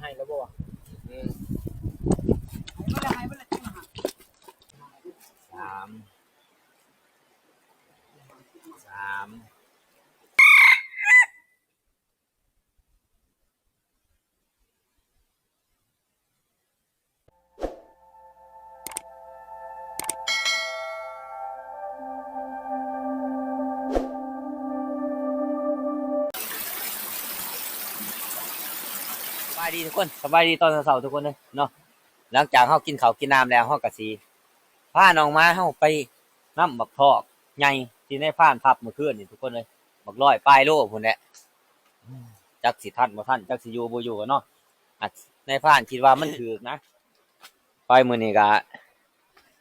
ให้แล้วบ่สามสามสบายดีทุกคนสบายดีตอนเช้าๆทุกคนเลยเนาะหลังจากเฮากินข้าวกินน้ำแล้วเฮาก็สิพาน้องม้าเฮาไปนำบักทอกใหญ่ที่ในพานพับเมื่อคืนนี่ทุกคนเลยบักร้อยปลายโลพุ่นแหละจักสิทันบ่ทันจักสิอยู่บ่อยู่กันเนาะในพานคิดว่ามันถูกนะไปมื้อนี้ก็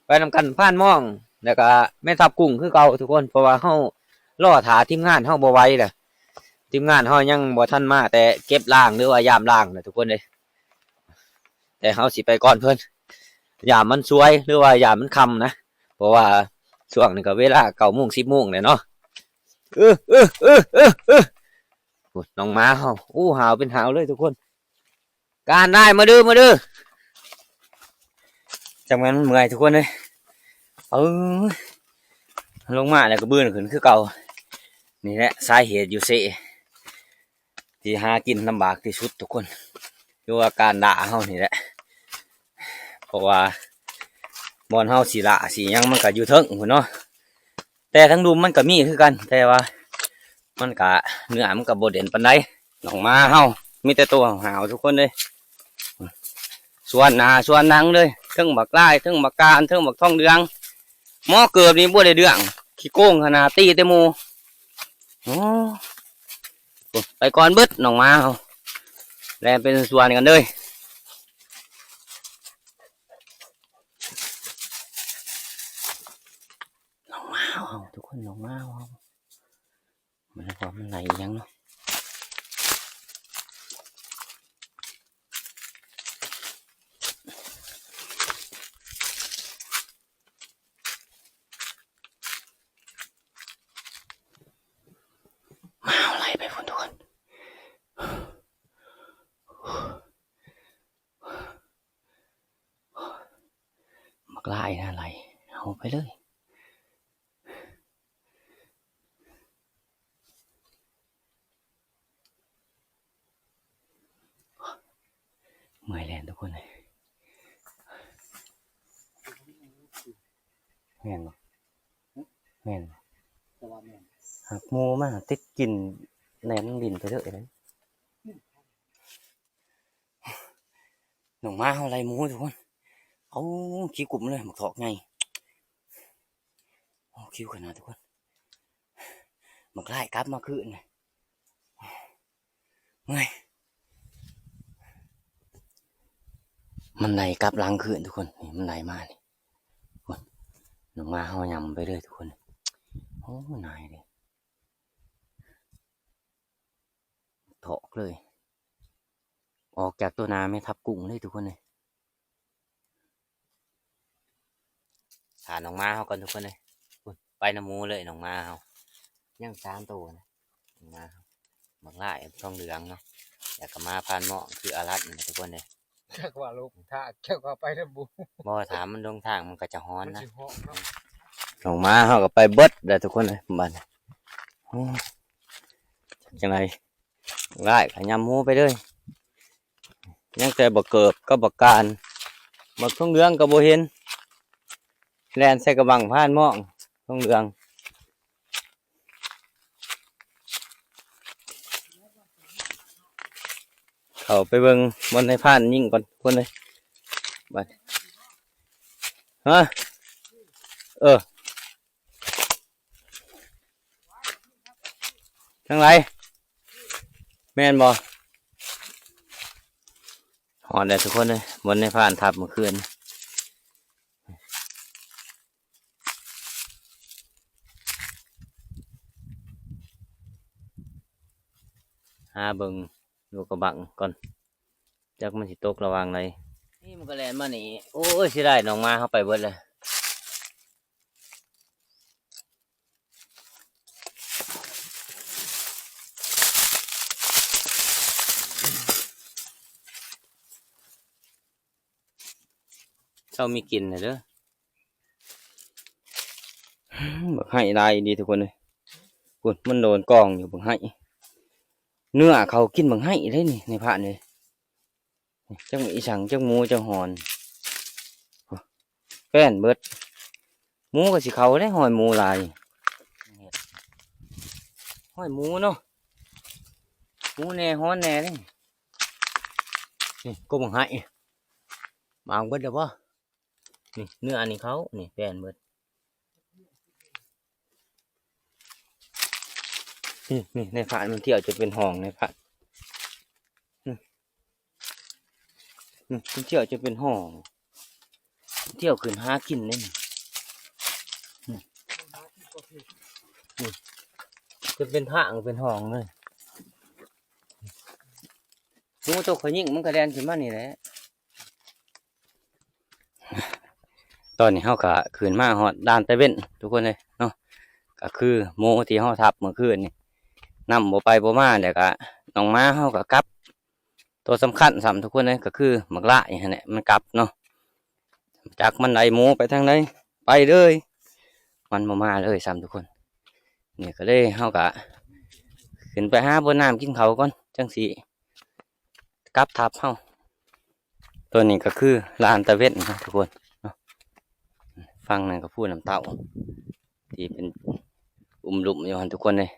ไปนำกันพานม่องแล้วก็แม่ทับกุ้งคือเก่าทุกคนเพราะว่าเฮารอท่าทีมงานเฮาบ่ไหวแหละทีมงานเฮายังบ่ทันมาแต่เก็บล้างหรือว่ายามล้างนะทุกคนเลยแต่เฮาสิไปก่อนเพิ่นยามมันสวยหรือว่ายามมันค่ำนะเพราะว่าช่วงนี้ก็เวลา 9:00 น 10:00 นเลยเนาะน้องม้าเฮาหาวเป็นหาวเลยทุกคนการได้มาดื้อจังงั้นเมื่อยทุกคนเลยลงมาแล้วก็บื้นขึ้นคือเก่านี่แหละสาเหตุอยู่เสที่หากินลำบากที่สุดทุกคนคือว่าการด่าเฮานี่แหละเพราะว่าบอนเฮาสีละสียังมันก็อยู่เทิงพุ่นเนาะแต่ทั้งดุมมันก็มีคือกันแต่ว่ามันก็เนื้อมันก็บ่เด่นปานใดน้องม้าเฮามีแต่ตัวหาวทุกคนเลยส่วนหน้าส่วนหนังเลยเทิงบักลายเทิงบักการเทิงบักทองเดืองหม้อเกือบนี่บ่ได้เดืองขี้โกงขนาดตีแต่หมู่ไปก่อนเบิดน้องม้าเฮาแลเป็นส่วนกันเลยน้องม้าเฮาทุกคนน้องม้าเฮามันพอมันไหลยังเนาะไหลไปพุ่นทุกคนมักไล่นะไหลเอาไปเลยเมื่อยแลนทุกคนเลยแม่นบ่แม่นหักมูมาติดกินแหนมดินไปเรื่อยเลยหนุ่มมาอะไรมูทุกคนเขาขี้กลุ่มเลยหมกถอกไงคิ้วขนาดทุกคนหมกไล่กลับมาคืนเลยเมื่อยมันไหลกลับล้างคืนทุกคนนี่มันไหลมานี่หนุ่มมาเขายำไปเลยทุกคนโอ้นายเลยถอกเลยออกจากตัวนาไม่ทับกุ้งเลยทุกคนเลยหาน้องมาเขาก่อนทุกคนเลยไปน้ำมูเลยน้องมาเขายัง3 ตัวนะน้องมาเขาหมักไล่ต้องเหลืองเนาะอยากมาพานเหมาะคืออารัดนะทุกคนเลยแค่ว่าลูกถ้าแค่ว่าไปทำบุญบ่ถามมันลงทางมันก็จะฮ้อนนะน้องมาเขาก็ไปเบิดเลยทุกคนเลยบ้านจังไรไล่ขยำมูไปเลยยังแต่บักเกิบก็บักการบักทองเหลืองก็บ่เห็นแลนใส่กระบังพานหม้องทองเหลืองเขาไปเบิ่งบนในพานยิ่งก่อนคนเลยบัดฮะทั้งไรแม่นบ่หอนเลยทุกคนเลยบนในพานทับเมื่อคืนหาเบิ่งดูกระบังก่อนจักมันสิตกระวังเลยนี่มันก็แลนมานี่โอ้ยสิได้น้องมาเข้าไปเบิดเลย เรามีกินนะเด้อบักให้ลายดีทุกคนเลยคุณมันโดนกองอยู่บักให้เนื้อเขากินบักให้ได้นี่ในผ่านเลยจังอีสังจังหมูจังหอนแป้นเบิดหมูกับสิเขาได้หอยหมูลายหอยหมูเนาะหมูแน่ฮ้อนแน่เลยนี่ก็บังให้มาเอาเบิดเดี๋ยวบ่นี่เนื้ออันนี้เขานี่แป้นเบิดนี่ในผ่านมันเที่ยวจะเป็นห้องในผ่านมันเที่ยวจะเป็นห้องเที่ยวขึ้นหากินเลยนี่จะเป็นทางเป็นห้องเลยงูตัวขยิ่งมันกระเด็นขึ้นมานี่แหละตอนนี้เขาก็ขึ้นมาหอดด้านตะเวนทุกคนเลยเนาะก็คือโมที่เขาทับเมื่อคืนนี่นำโบไปโบมาเดี๋ยวก็น้องม้าเขาก็กลับตัวสำคัญสำทุกคนเลยก็คือหมักละอย่างนี้มันกลับเนาะจากมันไดหมูไปทางไหนไปเลยมันมาเลยสำทุกคนนี่ก็เลยเขาก็ขึ้นไปหาบนน้ำกินเขาก่อนจังสีกลับทับเขาตัวนี้ก็คือลานตะเวนนะทุกคนเนาะฟังนั่นก็พูดน้ำเต้าที่เป็นลุ่มอยู่ทุกคนเลย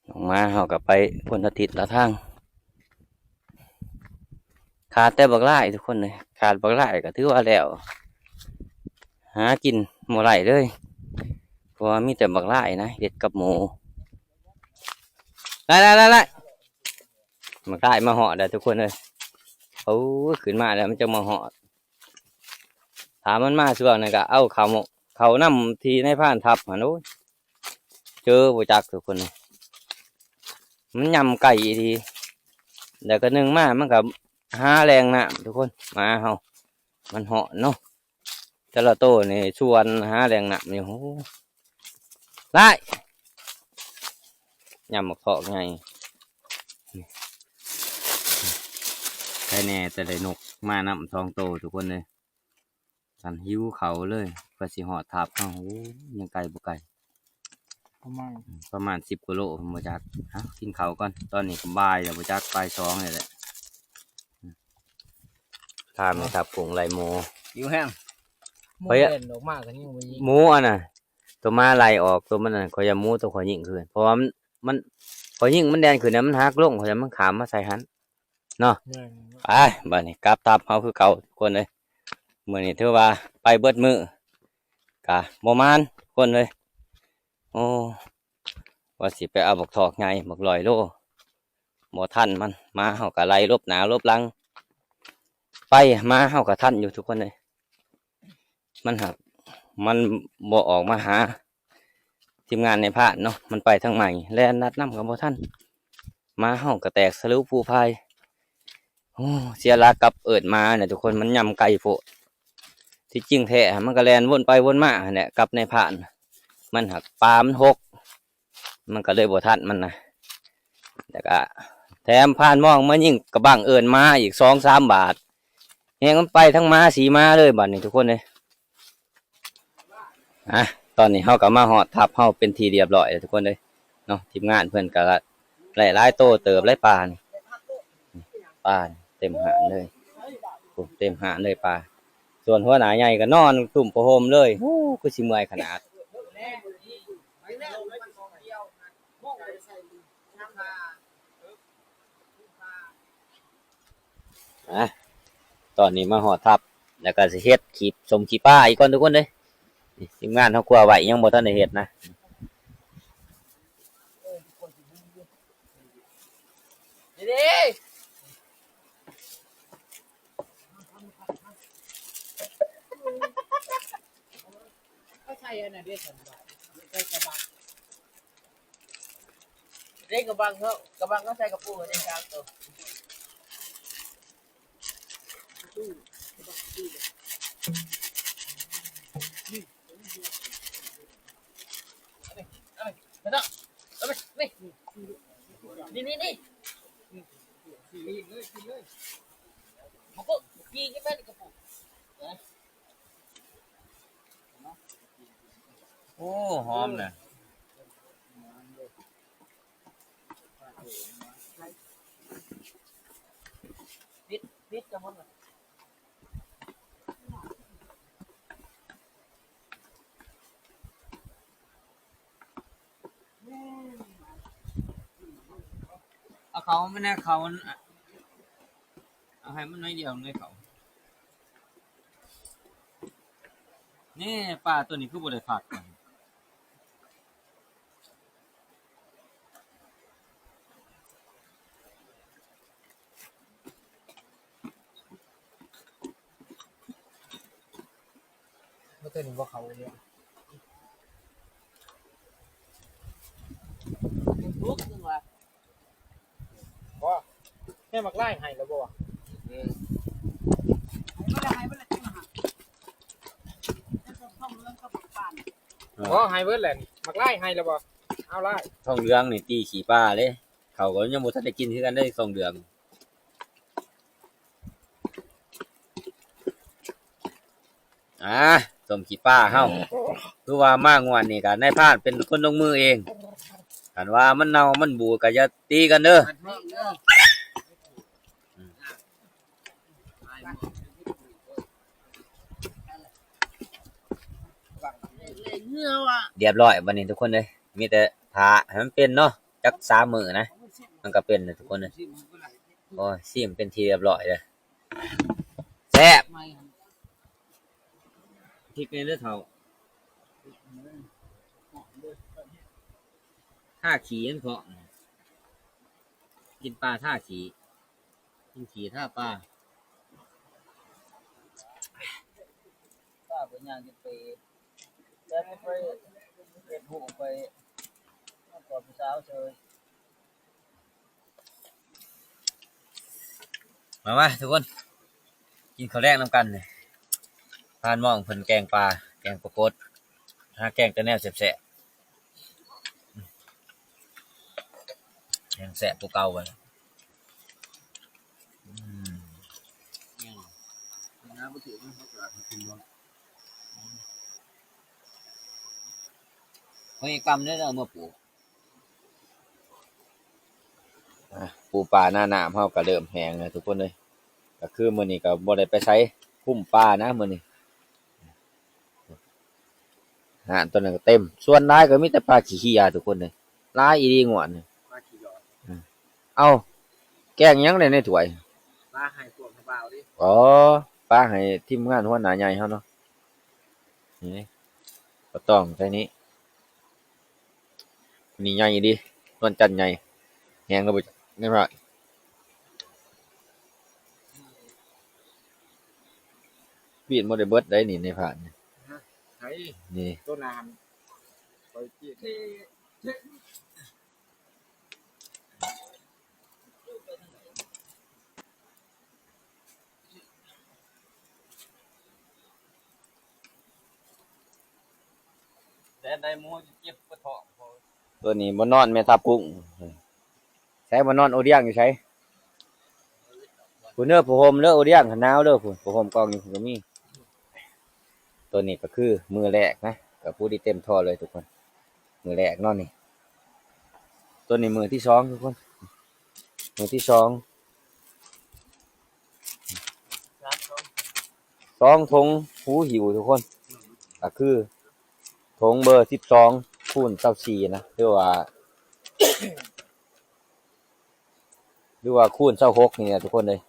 ออกมาเขาก็ไปพ้นอาทิตย์ละทางขาดแต่บักไล่ทุกคนเลยขาดบักไล่ก็ถือว่าแล้วหากินหมูไหลเลยเพราะมีแต่บักไล่นะเด็ดกับหมูไล่บักไล่มาเหาะเด้อทุกคนเลยเขาขึ้นมาแล้วมันจะมาเหาะถามมันมาส่วนนั่นก็เอาเขานำทีในผ่านทับหันโอ้ยเจอบุจักทุกคนเลยมันยำไก่ทีเดี๋ยวก็นึ่งมามันกับหาแรงน้ำทุกคนมาเฮามันเหาะเนาะแต่ละโตนี่ชวนหาแรงน้ำอยู่ได้ยำหมกเถาะไงใช่แน่แต่ได้นกมานำทองโตทุกคนเลยสันหิวเขาเลยเพื่อสิหอดทับเขายังไก่บุไก่ประมาณ10 กิโลผมบจักกินเขาก่อนตอนนี้ก็บ่ายแล้วบจักบ่าย2เลยแหละทานไหมครับผงไรโมอยู่แห้งหมูเด่นออกมากกันยิ่งไปยิ่งหมูอ่ะนะตัวมาไล่ออกตัวมันน่ะขอยาหมูตัวขอยยิ่งขึ้นเพราะว่ามันขอยยิ่งมันแดงขึ้นนะมันหักลงขอยมันขามมาใส่หันเนาะไปบ้านนี้กลับทับเขาคือเก่าทุกคนเลยเมื่อนี้ถือว่าไปเบิดมือกะโมมานคนเลยโอ้ว่าสิไปเอาบักทอกไงบักลอยโลหมอท่านมันมาเขากะไล่ลบหนาวลบหลังไปมาเขากะท่านอยู่ทุกคนเลยมันหักมันบ่ออกมาหาทีมงานในพาดเนาะมันไปทางใหม่แล่นนัดน้ำกับบ่ท่านมาเฮากะแตกสลุผู้พายโอ้เสียลากับเอิดมาเนี่ยทุกคนมันยำไก่โผที่จริงแท้มันก็แลนวนไปวนมาเนี่ยกับในผ่านมันหักปลามันหกมันก็เลยบ่ทันมันนะแต่ก็แถมผ่านมองมันยิ่งกระบังเอิญมาอีก2-3 บาทเฮงมันไปทั้งม้าสีม้าเลยบัดนี้ทุกคนเลยตอนนี้เฮาก็มาหอดทับเฮาเป็นทีเรียบร้อยทุกคนเลยเนาะทีมงานเพื่อนก็หลายโตเติบหลายปลานี่ปลาเต็มหาเลยเต็มหาเลยปลาส่วนหัวหนาใหญ่ก็นอนตุ่มโพมเลยโอ้ก็สิเมื่อยขนาดตอนนี้มาหอดทับแล้วก็สิเฮ็ดขีบสมขีป้าอีกก่อนทุกคนเลยทีมงานเขากลัวไหวยังบ่ทันได้เฮ็ดนะเด็กกระบังเขาใส่กระปุกในกลางตัวนี่ มันก็กี่ใช่ไหมกระปุก โอ้หอมน่ะ พิษจะมัน เอาเขาไม่แน่เขาเอาให้มันน้อยเดียวในเขานี่ปลาตัวนี้คือบ่ได้ผักมัน ไม่เคยเห็นว่าเขาเลยลุกขึ้นมาว่าแค่มักไล่ให้แล้วบ่ก็ให้เบิดแหละมักไล่ให้แล้วบ่เอาไล่ ทองเหลืองนี่ตีขี้ปลาเลยเขาก็ยังบ่ทันได้กินคือกันได้ทองเหลืองสมขี้ปลาเฮาคือว่ามางวนนี่ก็นายพรานเป็นคนลงมือเองคันว่ามันเน่ามันบูดก็อย่าตีกันเด้อเรียบร้อยบัดนี้ทุกคนเลยมีแต่ทาให้มันเป็นเนาะจัก3 มื้อนะมันก็เป็นนะทุกคนเลยโอ้ยซิมเป็นทีเรียบร้อยเลยแซ่บพริกนี่เด้อเฒ่าท่าขี้นั่นเพาะกินปลาท่าขี้กินขี้ท่าปลา ป้าเป็นอย่างจะไปแล้วไปเป็นหูไปก่อนผู้สาวเจอ มาทุกคนกินข้าวแรกน้ำกันเลยทานหม้องเพิ่นแกงปลาแกงปลากดถ้าแกงแต่แนวแสบๆแกงแสบตัวเก่าไปเฮ้ยกำเนี่ยเรามาปลูกปูปลาหน้าน้ำเฮาก็เริ่มแห้งแล้วทุกคนเลยก็คือมื้อนี้ก็บ่ได้ไปใช้คุ้มปลานะมื้อนี้หารตัวนั้นก็เต็มส่วนหลายก็มีแต่ปลาขี้เหี้ยทุกคนเลยหลายอีหลีง่วนนี่เอาแกงหยังได้ในถ้วย ปลาให้พวกเบาดิ อ๋อปลาให้ทีมงานหัวหน้าใหญ่เฮาเนาะนี่ก็ต้องใส่นี้นี่ใหญ่ดินวลจันทร์ใหญ่แฮงแล้วบ่ได้ว่าปีนบ่ได้เบิดได้นี่ในผ่านนี่ ไอ้ นี่ ต้นน้ำไปจีบแต่ในมือเจ็บกระเทาะ ตัวนี้บ่นอนแม่ตาปุ้งใช้บ่นอนโอเดียงอยู่ใช้ผู้เนื้อผู้ห่มเด้อโอเดียงหนาวเด้อผู้ห่มกองอยู่ก็มีตัวนี้ก็คือมือแรกนะก็ผู้ที่เต็มท่อเลยทุกคนมือแรกเนาะนี่ตัวนี้มือที่สองทุกคนมือที่สอง2 ถุงหูหิวทุกคนก็คือถุงเบอร์12คูณ24นะหรือว่าคูณ26นี่นะทุกคนเลย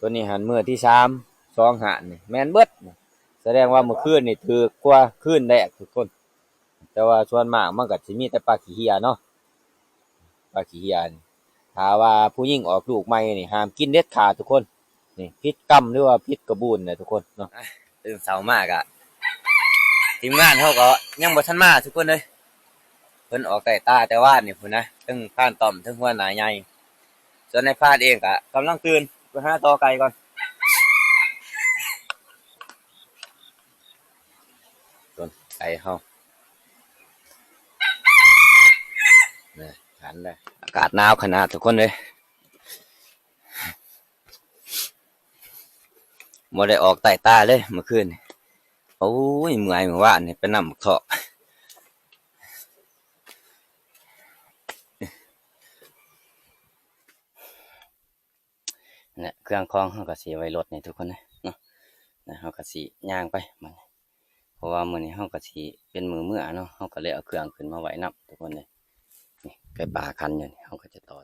ตัวนี้หันมือที่2หารนี่แม่นเบิดแสดงว่าเมื่อคืนนี่ถือกว่าคืนแรกทุกคนแต่ว่าส่วนมากมันก็สิมีแต่ปลาขี้เหี่ยเนาะปลาขี้เหี่ยนี่ถ้าว่าผู้หญิงออกลูกใหม่นี่ห้ามกินเด็ดขาดทุกคนนี่พิษกรรมหรือว่าพิษกระบูนนะทุกคนเนาะตื่นเช้ามากอะทีมงานเขาก็ยังบ่ทันมาทุกคนเลยเพิ่นออกไก่ตาแต่ว่านี่พุ่นนะทั้งพานต่อมทั้งหัวหน้าใหญ่ส่วนในพานเองก็กำลังตื่นไปหาตอไก่ก่อนส่วนไก่เฮาเนี่ยหันเลยอากาศหนาวขนาดทุกคนเลย บ่ได้ออกใต้ตาเลยเมื่อคืนนี่โอ้ยเมื่อยเมื่อวานนี่ไปนำบักทอกเนี่ยเครื่องคองเฮาก็สิไว้รถนี่ทุกคนนะเนาะนะเฮาก็สิย่างไปมันเพราะว่ามื้อนี้เฮาก็สิเป็นมื้อมื้อเนาะเฮาก็เลยเอาเครื่องขึ้นมาไว้นํทุกคนเลยนี่ไก่ปลาคันอยู่นี่เฮาก็จะต่อ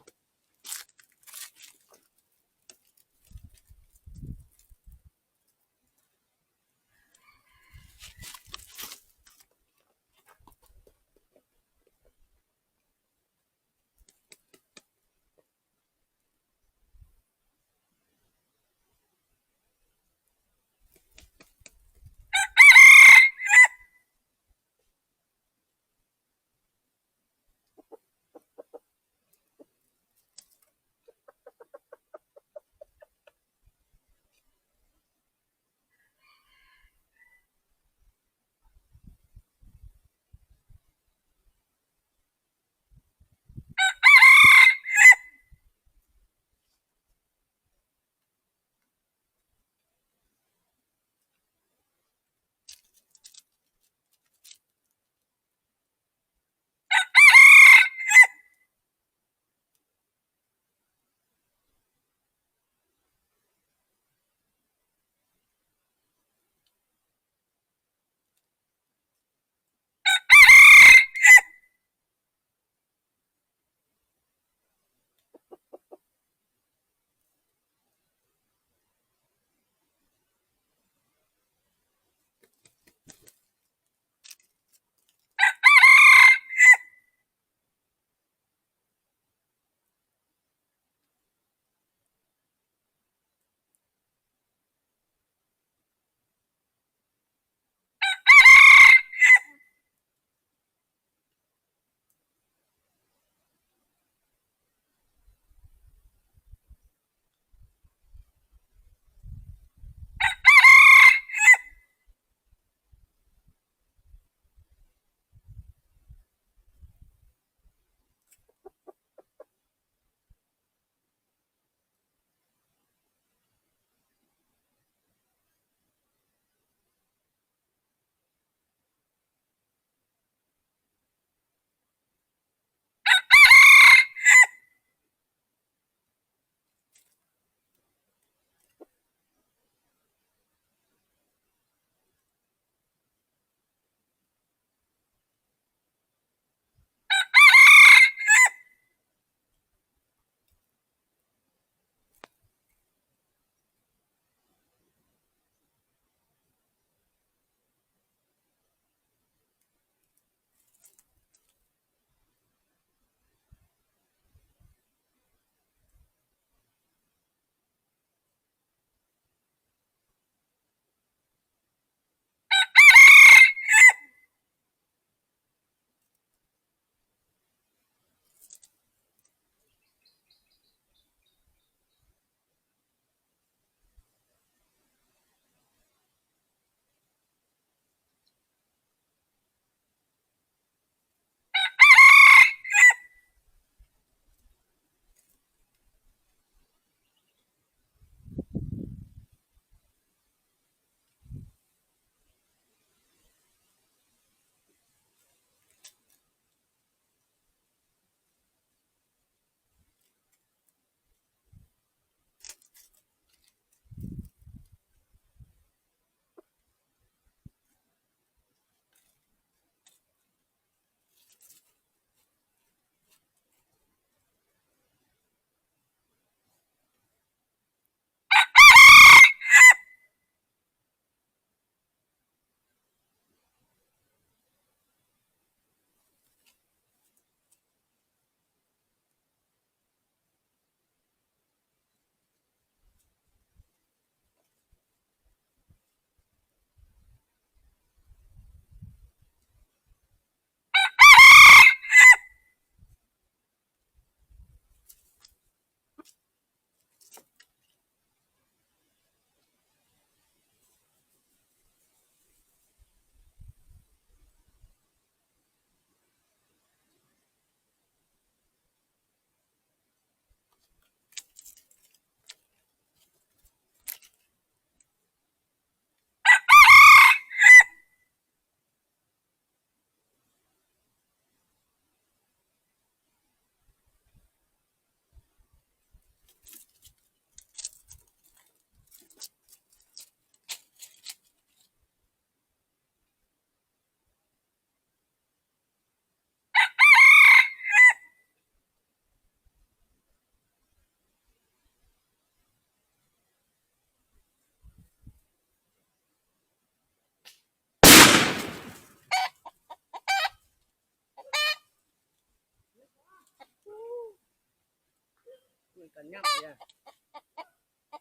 ปืนกันย่ำอีละ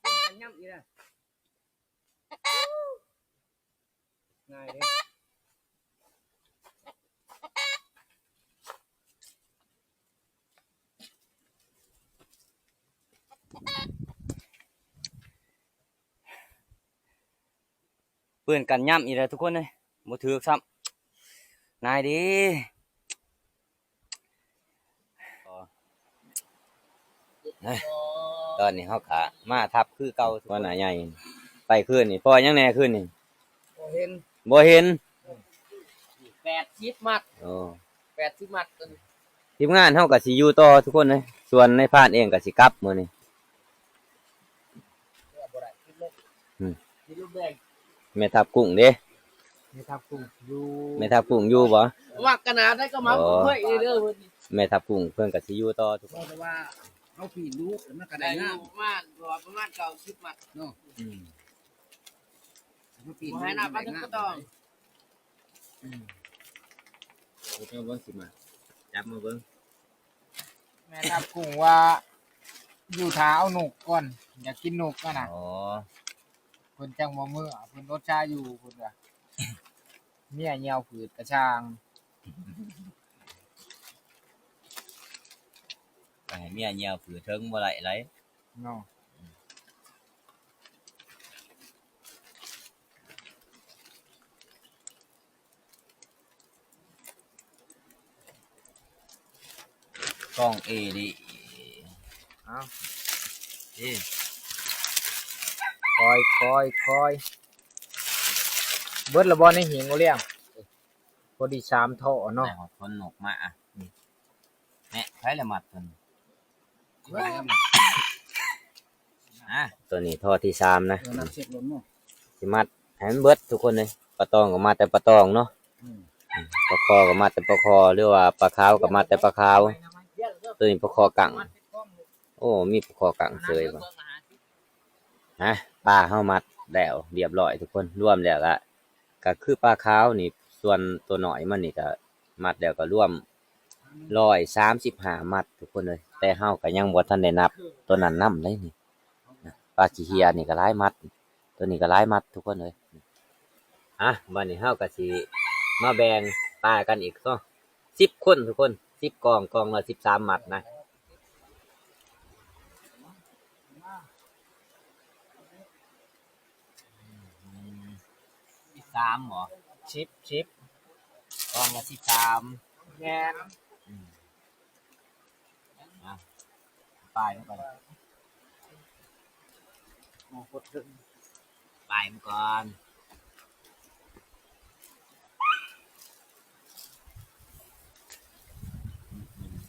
ปืนกันย่ำอีละง่ายเลยปืนกันย่ำอีละทุกคนเลยบ่ถือซ้ำง่ายดี ตอนนี้เขากะมาทับคือเก่าตัวหนาใหญ่ไปขึ้นนี่พอยังแน่ขึ้นนี่ บ่เห็น บ่เห็น 80 มัด โอ้ 80 มัดตัว ทีมงานเฮาก็สิอยู่ต่อทุกคนเลยส่วนในพานเองก็สิกลับมื้อนี้ บ่ได้คิดเลยคิดลูกแดง แม่ทับกุ้งเด้ นี่ครับกุ้งอยู่ แม่ทับกุ้งอยู่บ่ ว่ากนาดได้ก็มาเฮ้ยเด้อเพิ่น แม่ทับกุ้งเพิ่นก็สิอยู่ต่อทุกคน เพราะว่าเฮาปีนลูกแล้วมันก็ได้งามประมาณ90 มัดเนาะ อืม เฮาปีนให้หน้าปลาก็ต้อง เบิ่งเบิ่งสิมาจับมาเบิ่ง แม่ทับกุ้งว่าอยู่ท้าเอาหนุกก่อนอยากกินหนุกก็นะ อ๋อ เพิ่นจังบ่มื้อเพิ่นรสชาอยู่เพิ่นว่าเมียเหี่ยวผืดกระช่าง ก็ให้เมียเหี่ยวผือเทิงบ่ไหลไหล เนาะ กล้องเอดิ เอา เอ้ คอยเบิดละบ่ในหิงบ่เลี้ยงพอดี3ท่อ เนาะ เนาะ คนหนกมาอ่ะนี่แม่ใครละมัดเพิ่นตัวนี้ท่อที่3นะ น้ำเช็ดล้นเนาะ สิมัดให้มันเบิดทุกคนเลยปลาตองก็มาแต่ปลาตองเนาะปลาคอก็มาแต่ปลาคอหรือว่าปลาขาวก็มาแต่ปลาขาวตัวนี้ปลาคอกังโอ้มีปลาคอกังเสยบ่ฮะปลาเฮามัดแล้วเรียบร้อยทุกคนรวมแล้วก็คือปลาขาวนี่ส่วนตัวหน่อยมันนี่ก็มัดแล้วก็รวม135มัดทุกคนเลยแต่เฮาก็ยังบ่ทันได้นับตัวนั้นนำเลยนี่ปลาขี้เหียนี่ก็หลายมัดตัวนี้ก็หลายมัดทุกคนเลยบัดนี้เฮาก็สิมาแบ่งปลากันอีกเนาะ10 คนทุกคน10กองละ13มัดนะ13บ่ ชิป กองละ13 แม่น ป้ายมันก่อน โอ้กดถึง ป้ายมันก่อน1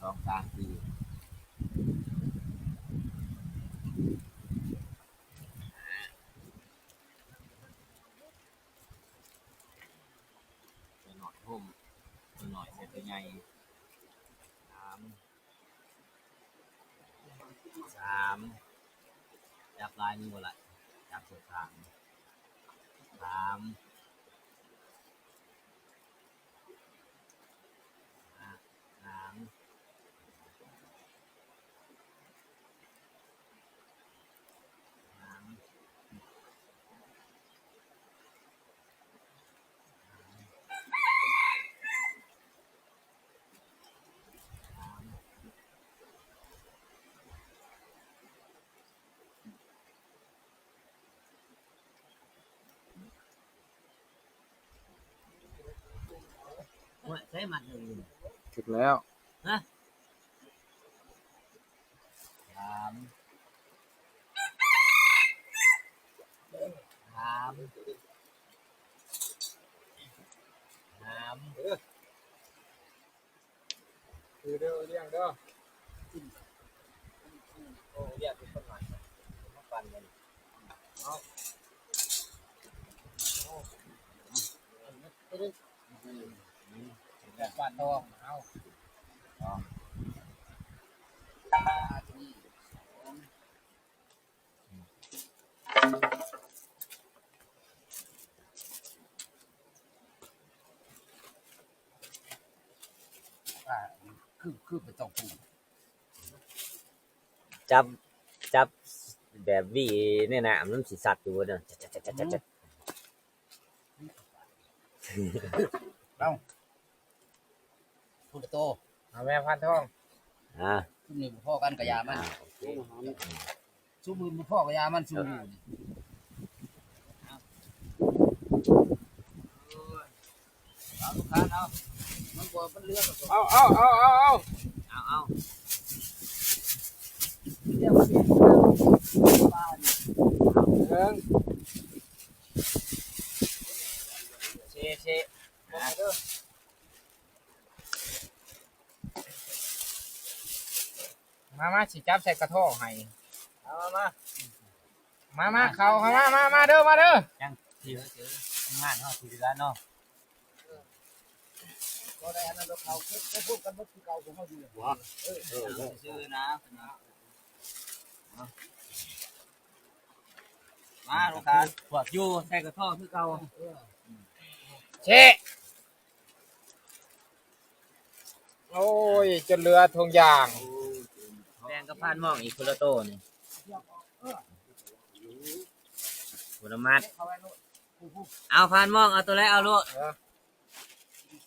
2 3 4ตัวหน่อยทุ่มตัวหน่อยเสร็จตัวใหญ่3จับลายมือบ่ล่ะจับสุดทาง3 3ว่าใช้มัดหนึ่ง ถึกแล้ว สามสาม คือเด้อเลี้ยงเด้อ โอ้เรียกเป็นคนหน่อยมาปั่นกัน แบบบ้านทองเอา คือไปต้องปู จับจับแบบวีเนี่ยนะมันสิสัตว์อยู่เด้อจัดพูดโต เอาแม่พันทอง อ่า ซุมนี่บ่พ่อกันกะยามันซุมมือบ่พ่อกะยามันซุมอยู่นี่เอาลูกค้าเอามันบ่มันเลือกก็ เอา เอา เรียกว่าเป็นบ้าน เอิง เชบ่เด้อ มาสิจับใส่กระทอกให้ เอามา มาเขามาเด้อมาเด้อ ยังที่เจองานเฮาที่ร้านเนาะ บ่ได้อันนั้นเราเขาพูดกันบ่คือเก่าของเฮาอยู่ซื้อนะมาลูกค้า พวกอยู่ใส่กระท่อคือเก่า เชะโอ้ยจนเรือทงยาง แบ่งกับพานหมองอีกคนละโตนี่ผลไม้เอาพานหมองเอาตัวแรกเอาลูก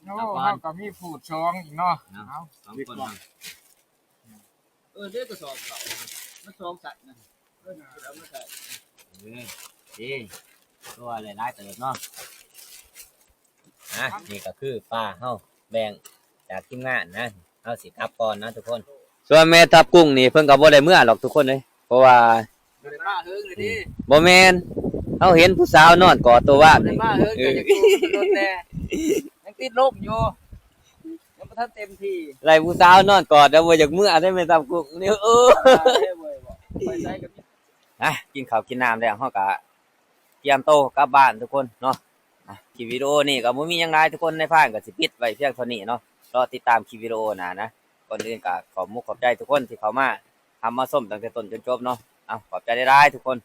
โอ้เขาก็มีผูดช้องอีกเนาะเอา สองคนเนาะ เด็กกระสอบเขามันสองสัตว์นะเอามาใส่ ดีตัวหลายๆเติบเนาะนี่ก็คือปลาเฮาแบ่งจากทีมงานนะเฮาสิกลับก่อนนะทุกคนส่วนแม่ทับกุ้งนี่เพิ่นก็บ่ได้เมื่อหรอกทุกคนเลยเพราะว่า บ่ได้มาเฮิงเลยดิ บ่แม่นเฮาเห็นผู้สาวนอนกอดตัวว่า บ่ได้มาเฮิงแต่จะกูรถแต่ยังติดลมอยู่ยังบ่ทันเต็มที่ ไล่ผู้สาวนอนกอดแล้วบ่อยากเมื่อได้แม่ทับกุ้งนี่ไปใส่กับ กินข้าวกินน้ำแล้วเฮาก็เตรียมโตวกลับบ้านทุกคนเนาะคลิปวิดีโอนี่ก็บ่มีหยังหลายทุกคนในพานก็สิปิดไว้เพียงเท่านี้เนาะรอติดตามคลิปวิดีโอหน้านะก่อนอื่นก็ขอบมุกขอบใจทุกคนที่เข้ามาทำมาส้มตั้งแต่ต้นจนจบเนาะเอาขอบใจได้ทุกคน